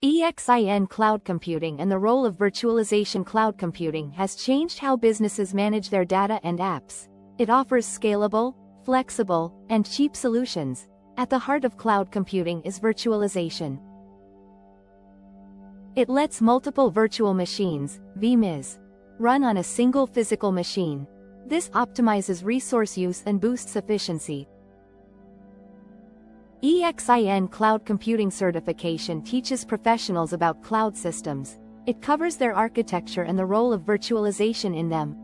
EXIN Cloud Computing and the role of Virtualization Cloud Computing has changed how businesses manage their data and apps. It offers scalable, flexible, and cheap solutions. At the heart of cloud computing is virtualization. It lets multiple virtual machines, VMs, run on a single physical machine. This optimizes resource use and boosts efficiency. EXIN Cloud Computing certification teaches professionals about cloud systems. It covers their architecture and the role of virtualization in them.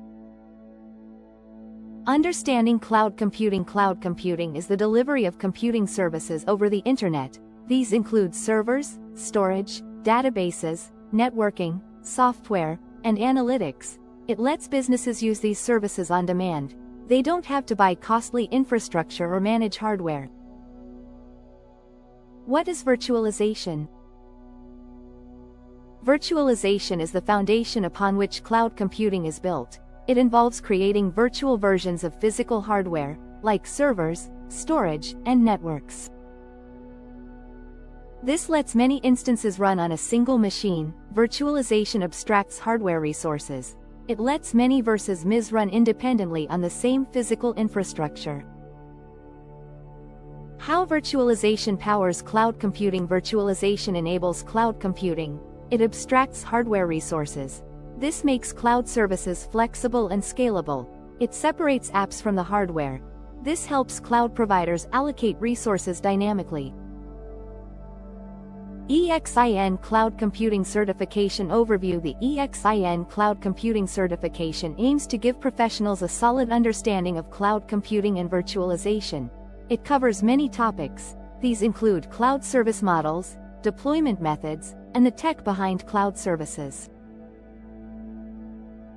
Understanding cloud computing. Cloud computing is the delivery of computing services over the internet. These include servers, storage, databases, networking, software, and analytics. It lets businesses use these services on demand. They don't have to buy costly infrastructure or manage hardware. What is virtualization? Virtualization is the foundation upon which cloud computing is built. It involves creating virtual versions of physical hardware, like servers, storage, and networks. This lets many instances run on a single machine. Virtualization abstracts hardware resources. It lets many VMs run independently on the same physical infrastructure. How virtualization powers cloud computing. Virtualization enables cloud computing. It abstracts hardware resources. This makes cloud services flexible and scalable. It separates apps from the hardware. This helps cloud providers allocate resources dynamically. EXIN Cloud Computing Certification Overview. The EXIN Cloud Computing Certification aims to give professionals a solid understanding of cloud computing and virtualization. It covers many topics. These include cloud service models, deployment methods, and the tech behind cloud services.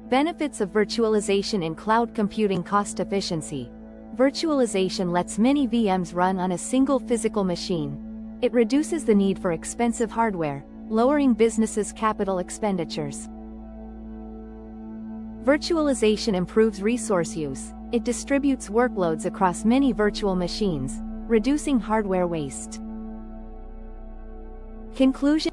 Benefits of virtualization in cloud computing. Cost efficiency. Virtualization lets many VMs run on a single physical machine. It reduces the need for expensive hardware, lowering businesses' capital expenditures. Virtualization improves resource use. It distributes workloads across many virtual machines, reducing hardware waste. Conclusion.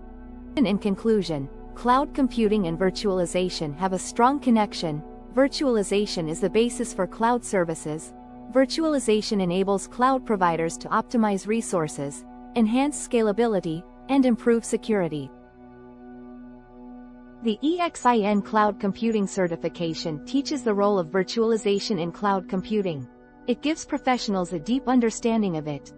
In conclusion, cloud computing and virtualization have a strong connection. Virtualization is the basis for cloud services. Virtualization enables cloud providers to optimize resources, enhance scalability, and improve security. The EXIN Cloud Computing certification teaches the role of virtualization in cloud computing. It gives professionals a deep understanding of it.